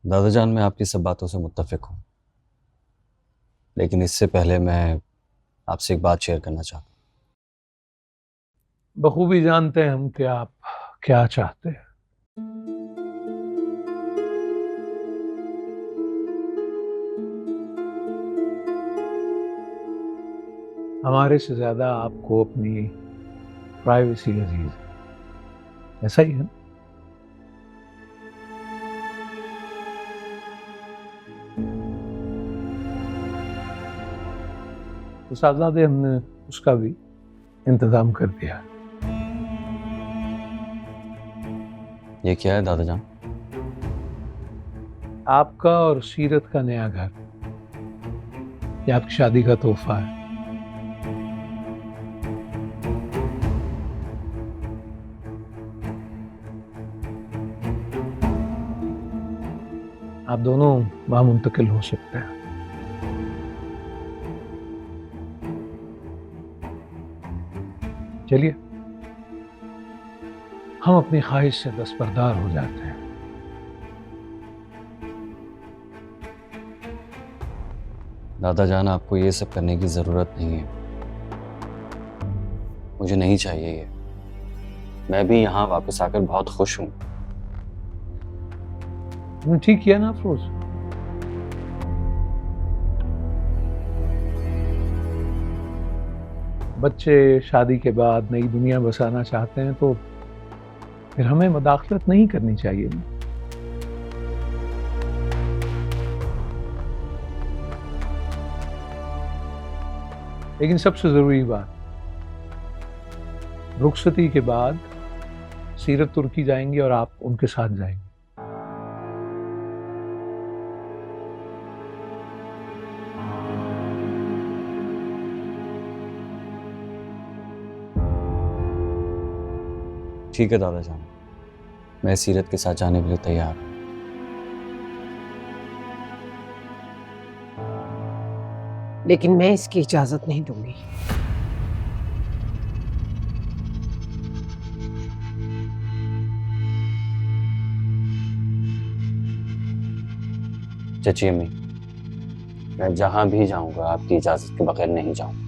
दादाजान, मैं आपकी सब बातों से मुत्तफिक हूँ, लेकिन इससे पहले मैं आपसे एक बात शेयर करना चाहता बखूबी जानते हैं हम कि आप क्या चाहते हैं। हमारे से ज्यादा आपको अपनी प्राइवेसी अजीज है, ऐसा ही है ना? तो साहबजादे हमने उसका भी इंतजाम कर दिया। हूँ। ये क्या है दादाजान? आपका और सीरत का नया घर, ये आपकी शादी का तोहफा है। आप दोनों वहां मुंतकिल हो सकते हैं। चलिए, हम अपनी ख्वाहिश से दस्तबरदार हो जाते हैं। दादाजान, आपको ये सब करने की ज़रूरत नहीं है। मुझे नहीं चाहिए ये। मैं भी यहाँ वापस आकर बहुत खुश हूँ। तुमने ठीक किया ना अफरोज? बच्चे शादी के बाद नई दुनिया बसाना चाहते हैं तो फिर हमें मदाखलत नहीं करनी चाहिए ना। लेकिन सबसे जरूरी बात, रुखसती के बाद सीरत तुर्की जाएंगी और आप उनके साथ जाएंगे। ठीक है दादाजान, मैं सीरत के साथ जाने के लिए तैयार हूँ। लेकिन मैं इसकी इजाजत नहीं दूंगी। चची अम्मी, मैं जहाँ भी जाऊँगा आपकी इजाज़त के बगैर नहीं जाऊँगा।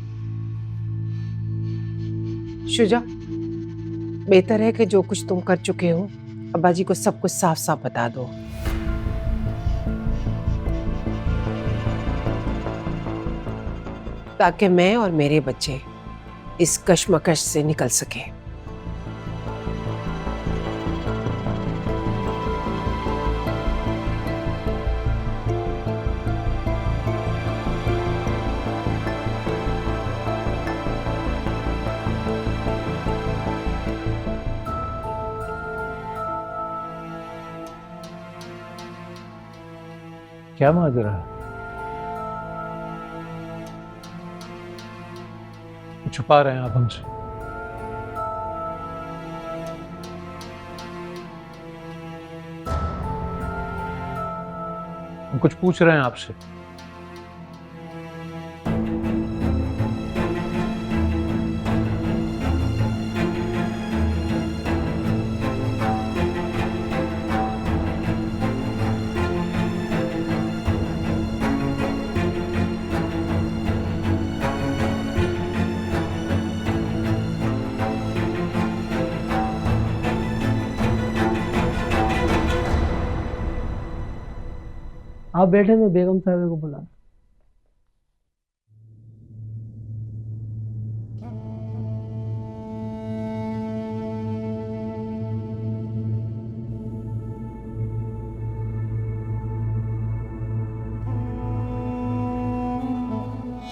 शुजा, बेहतर है कि जो कुछ तुम कर चुके हो अब्बा जी को सब कुछ साफ साफ बता दो। ताकि मैं और मेरे बच्चे इस कश्मकश से निकल सके। क्या माजरा है? छुपा रहे हैं आप हमसे? हम कुछ पूछ रहे हैं आपसे। आप बैठे, मैं बेगम साहब को बुला।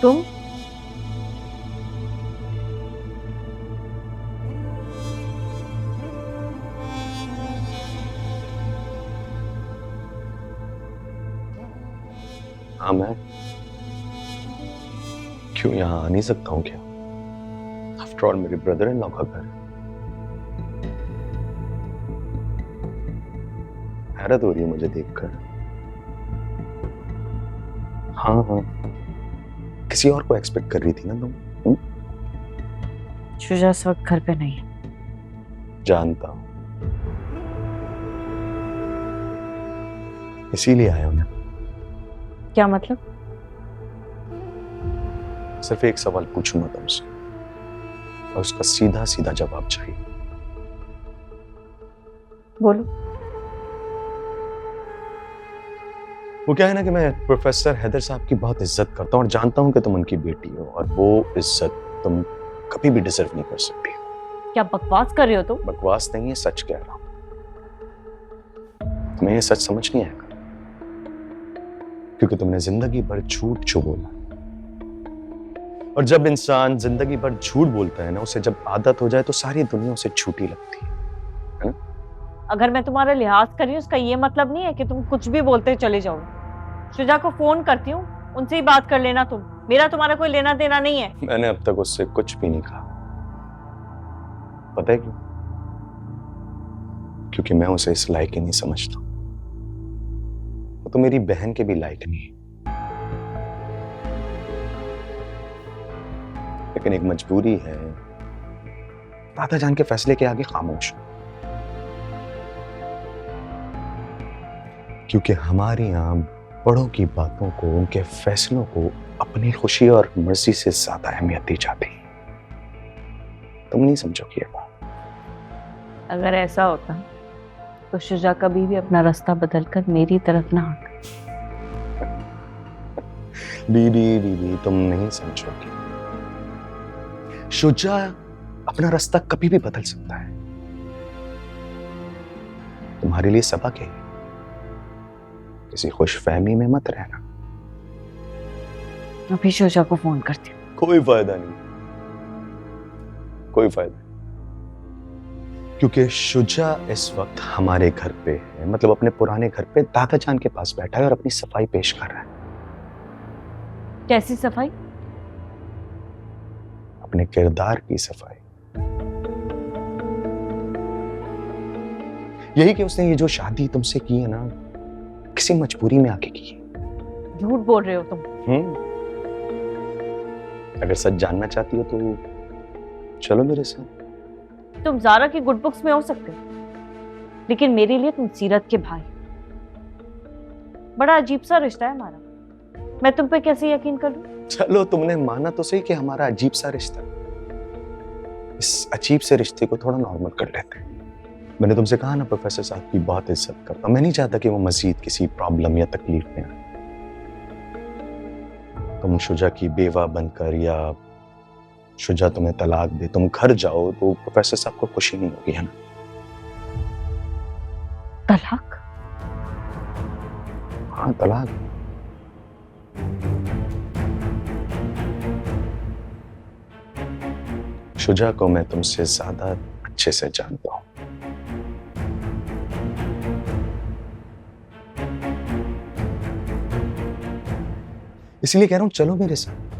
तुम हाँ, मैं क्यों यहाँ आ नहीं सकता हूँ क्या? आफ्टर ऑल मेरे ब्रदर इन लॉ का घर। हैरत हो रही है मुझे देखकर। हाँ हाँ, किसी और को एक्सपेक्ट कर रही थी ना तुम? शुजा इस वक्त घर पे नहीं है। जानता हूँ। इसीलिए आया हूं मैं। क्या मतलब? सिर्फ एक सवाल पूछूंगा तुमसे और उसका सीधा सीधा जवाब चाहिए। बोलो। वो क्या है ना कि मैं प्रोफेसर हैदर साहब की बहुत इज्जत करता हूँ और जानता हूँ कि तुम उनकी बेटी हो और वो इज्जत तुम कभी भी डिजर्व नहीं कर सकती। क्या बकवास कर रहे हो तुम? बकवास नहीं है, सच कह रहा हूं। तुम्हें ये सच समझ नहीं आएगा क्योंकि तुमने जिंदगी भर झूठ छू बोला और जब इंसान जिंदगी भर झूठ बोलता है ना, उसे जब आदत हो जाए तो सारी दुनिया उसे झूठी लगती है ना? अगर मैं तुम्हारा लिहाज कर रही हूँ उसका ये मतलब नहीं है कि तुम कुछ भी बोलते चले जाओ। शुजा को फोन करती हूँ, उनसे ही बात कर लेना तुम। मेरा तुम्हारा कोई लेना देना नहीं है। मैंने अब तक उससे कुछ भी नहीं कहा। पता है क्यों? क्योंकि मैं उसे इस लायक ही नहीं समझता। वो तो मेरी बहन के भी लायक नहीं है। लेकिन एक मजबूरी है, दादा जान के फैसले के आगे खामोश हूं। क्योंकि हमारे यहां बड़ों की बातों को, उनके फैसलों को अपनी खुशी और मर्जी से ज्यादा अहमियत दी जाती है। तुम नहीं समझोगी ये बात। अगर ऐसा होता तो शुजा कभी भी अपना रास्ता बदलकर मेरी तरफ ना आता। बीबी बीबी, तुम नहीं समझोगी। शुजा अपना रास्ता कभी भी बदल सकता है। तुम्हारे लिए सबक है, किसी खुशफहमी में मत रहना। अभी शुजा को फोन करती हूँ। कोई फायदा नहीं, कोई फायदा नहीं। क्योंकि शुजा इस वक्त हमारे घर पे है, मतलब अपने पुराने घर पे दादा जान के पास बैठा है और अपनी सफाई पेश कर रहा है। कैसी सफाई? अपने किरदार की सफाई। यही कि उसने ये जो शादी तुमसे की है ना, किसी मजबूरी में आके की है। झूठ बोल रहे हो तुम। अगर सच जानना चाहती हो तो चलो मेरे साथ। तुम जारा की गुड बुक्स में हो सकते हो, लेकिन मेरे लिए तुम सीरत के भाई। बड़ा अजीब सा रिश्ता है हमारा। मैं तुम पे कैसे यकीन करूं? चलो तुमने माना तो सही कि हमारा अजीब सा रिश्ता। इस अजीब से रिश्ते को थोड़ा नॉर्मल कर लेते हैं। मैंने तुमसे कहा ना, प्रोफेसर साहब की बहुत इज्जत करता हूं। मैं नहीं चाहता कि वो मजीद किसी प्रॉब्लम या तकलीफ में आए। तुम शुजा की बेवा बनकर या शुजा तुम्हें तलाक दे, तुम घर जाओ तो प्रोफेसर साहब को खुशी नहीं होगी, है ना? तलाक? हाँ, तलाक। शुजा को मैं तुमसे ज्यादा अच्छे से जानता हूं। इसलिए कह रहा हूं चलो मेरे साथ।